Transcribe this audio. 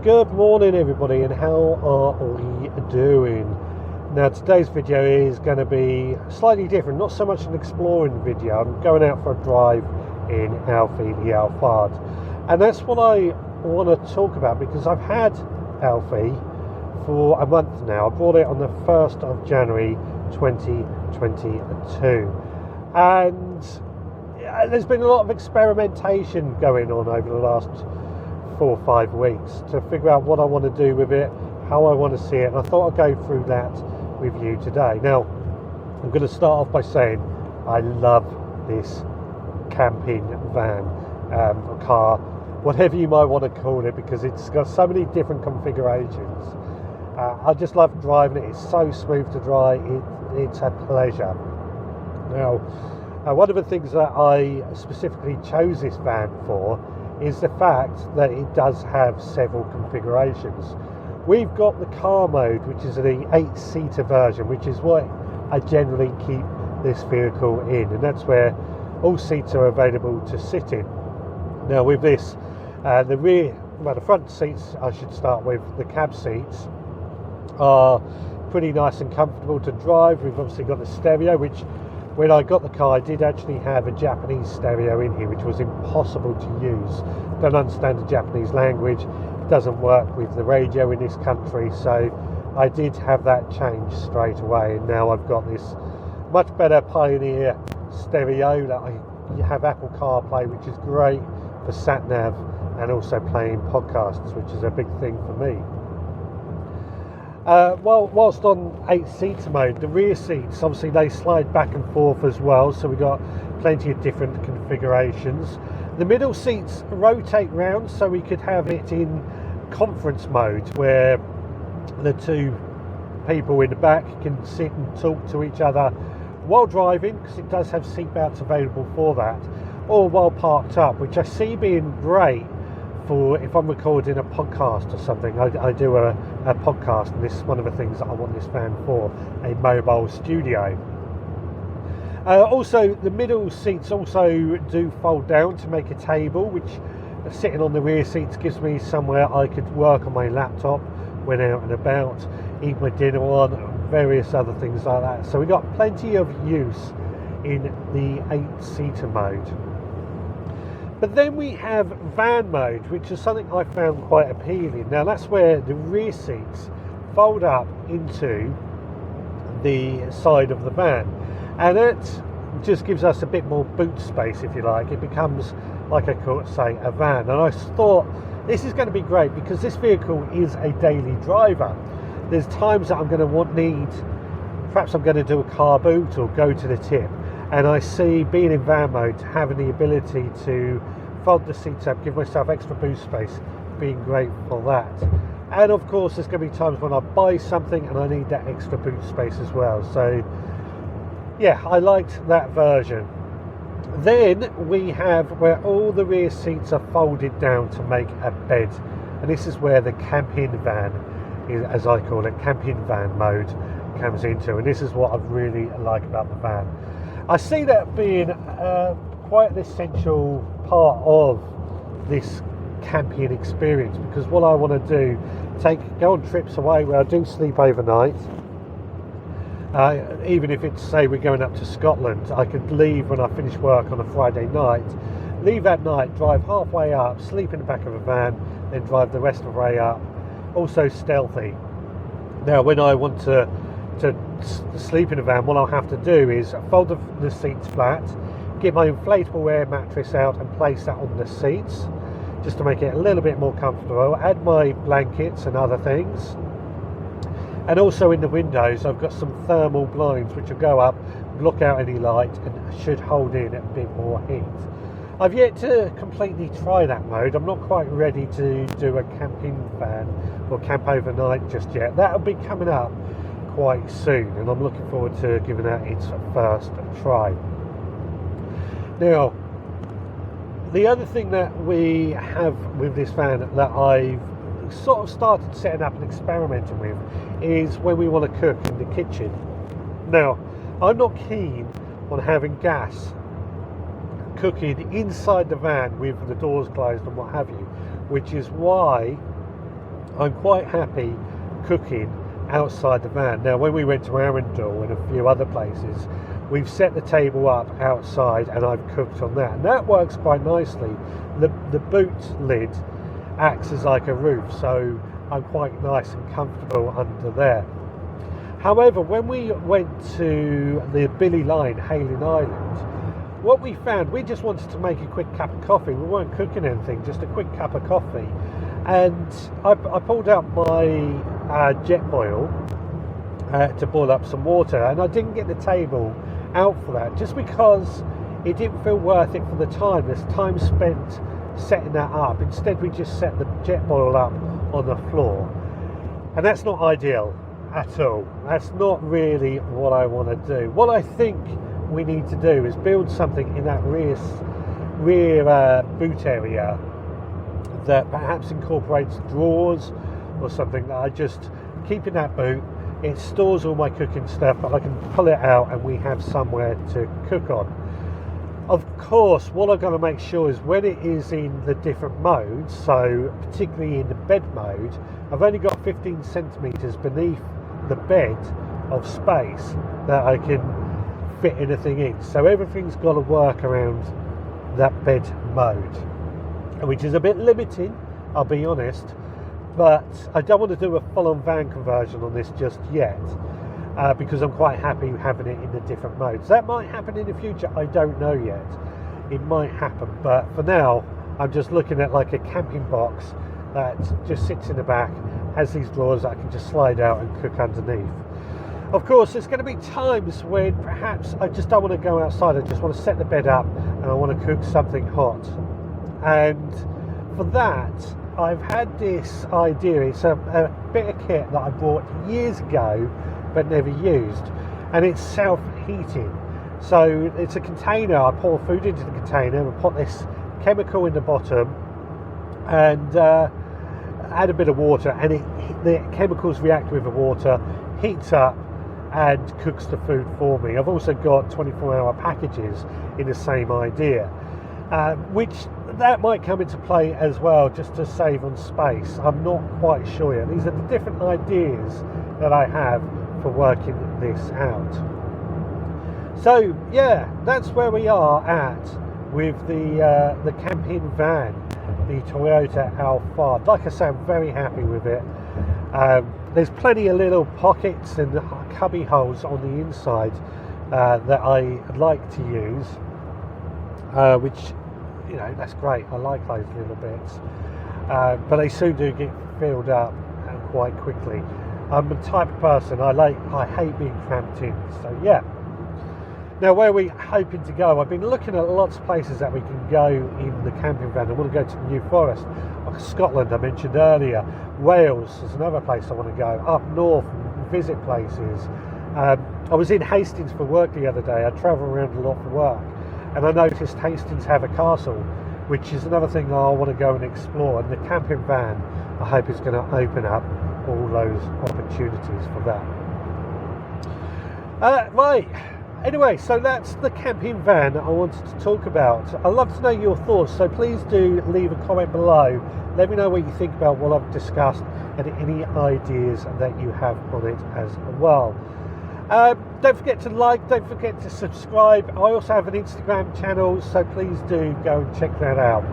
Good morning everybody, and how are we doing? Now today's video is going to be slightly different, not so much an exploring video. I'm going out for a drive in the Alphard, and that's what I want to talk about because I've had Alfie for a month now. I brought it on the 1st of January 2022, and there's been a lot of experimentation going on over the last 4 or 5 weeks to figure out what I want to do with it, how I want to see it, and I thought I'd go through that with you today. Now, I'm going to start off by saying I love this camping van, car, whatever you might want to call it, because it's got so many different configurations. I just love driving it. It's so smooth to drive. It's a pleasure. Now, one of the things that I specifically chose this van for is the fact that it does have several configurations. We've got the car mode, which is the 8-seater version, which is what I generally keep this vehicle in, and that's where all seats are available to sit in. Now with this, the front seats, I should start with, the cab seats are pretty nice and comfortable to drive. We've obviously got the stereo, which when I got the car, I did actually have a Japanese stereo in here, which was impossible to use. Don't understand the Japanese language. It doesn't work with the radio in this country, so I did have that changed straight away. And now I've got this much better Pioneer stereo that I have Apple CarPlay, which is great for sat nav and also playing podcasts, which is a big thing for me. Whilst on 8-seater mode, the rear seats, obviously they slide back and forth as well, so we've got plenty of different configurations. The middle seats rotate round, so we could have it in conference mode, where the two people in the back can sit and talk to each other while driving, because it does have seat belts available for that, or while parked up, which I see being great for if I'm recording a podcast or something. I do a podcast, and this is one of the things that I want this van for, a mobile studio. Also, the middle seats also do fold down to make a table, which sitting on the rear seats gives me somewhere I could work on my laptop when out and about, eat my dinner on, various other things like that. So we've got plenty of use in the 8-seater mode. But then we have van mode, which is something I found quite appealing. Now that's where the rear seats fold up into the side of the van, and it just gives us a bit more boot space, if you like. It becomes, like I could say, a van. And I thought this is going to be great because this vehicle is a daily driver. There's times that I'm going to perhaps I'm going to do a car boot or go to the tip, and I see being in van mode, having the ability to fold the seats up, give myself extra boot space, being great for that. And of course there's going to be times when I buy something and I need that extra boot space as well. So yeah, I liked that version. Then we have where all the rear seats are folded down to make a bed, and this is where the camping van, as I call it, camping van mode comes into, and this is what I really like about the van. I see that being quite an essential part of this camping experience, because what I want to do, go on trips away where I do sleep overnight. Even if it's, say, we're going up to Scotland, I could leave when I finish work on a Friday night, leave that night, drive halfway up, sleep in the back of a van, then drive the rest of the way up. Also stealthy. Now when I want to sleep in a van, what I'll have to do is fold the seats flat, get my inflatable air mattress out and place that on the seats just to make it a little bit more comfortable, add my blankets and other things, and also in the windows I've got some thermal blinds which will go up, block out any light, and should hold in a bit more heat. I've yet to completely try that mode. I'm not quite ready to do a camping van or camp overnight just yet. That'll be coming up quite soon, and I'm looking forward to giving that its first try. Now, the other thing that we have with this van that I've sort of started setting up and experimenting with is when we want to cook in the kitchen. Now, I'm not keen on having gas cooking inside the van with the doors closed and what have you, which is why I'm quite happy cooking outside the van. Now, when we went to Arundel and a few other places, we've set the table up outside and I've cooked on that, and that works quite nicely. The boot lid acts as like a roof, so I'm quite nice and comfortable under there. However, when we went to the Billy Line, Hayling Island, what we found, we just wanted to make a quick cup of coffee. We weren't cooking anything, just a quick cup of coffee. And I pulled out my Jetboil to boil up some water, and I didn't get the table out for that, just because it didn't feel worth it for the time. There's time spent setting that up. Instead, we just set the Jetboil up on the floor, and that's not ideal at all. That's not really what I want to do. What I think we need to do is build something in that rear boot area that perhaps incorporates drawers or something that I just keep in that boot. It stores all my cooking stuff, but I can pull it out and we have somewhere to cook on. Of course, what I'm going to make sure is when it is in the different modes, so particularly in the bed mode, I've only got 15 centimetres beneath the bed of space that I can fit anything in. So everything's got to work around that bed mode, which is a bit limiting, I'll be honest, but I don't want to do a full-on van conversion on this just yet, because I'm quite happy having it in the different modes. That might happen in the future, I don't know yet. It might happen, but for now I'm just looking at like a camping box that just sits in the back, has these drawers that I can just slide out and cook underneath. Of course, there's going to be times when perhaps I just don't want to go outside, I just want to set the bed up and I want to cook something hot. And for that, I've had this idea. It's a bit of kit that I bought years ago but never used, and it's self-heating. So it's a container. I pour food into the container and put this chemical in the bottom and add a bit of water, and the chemicals react with the water, heats up and cooks the food for me. I've also got 24-hour packages in the same idea, which that might come into play as well, just to save on space. I'm not quite sure yet. These are the different ideas that I have for working this out. So yeah, that's where we are at with the camping van, the Toyota Alphard. Like I say, I'm very happy with it. There's plenty of little pockets and cubby holes on the inside that I like to use, which, you know, that's great. I like those little bits, but they soon do get filled up quite quickly. I'm the type of person, I hate being cramped in, so yeah. Now, where are we hoping to go? I've been looking at lots of places that we can go in the camping van. I want to go to the New Forest, like Scotland I mentioned earlier. Wales is another place I want to go. Up north, visit places. I was in Hastings for work the other day. I travel around a lot for work, and I noticed Hastings have a castle, which is another thing I want to go and explore. And the camping van, I hope, is going to open up all those opportunities for that. Right. Anyway, so that's the camping van that I wanted to talk about. I'd love to know your thoughts, so please do leave a comment below. Let me know what you think about what I've discussed and any ideas that you have on it as well. Don't forget to like, don't forget to subscribe. I also have an Instagram channel, so please do go and check that out.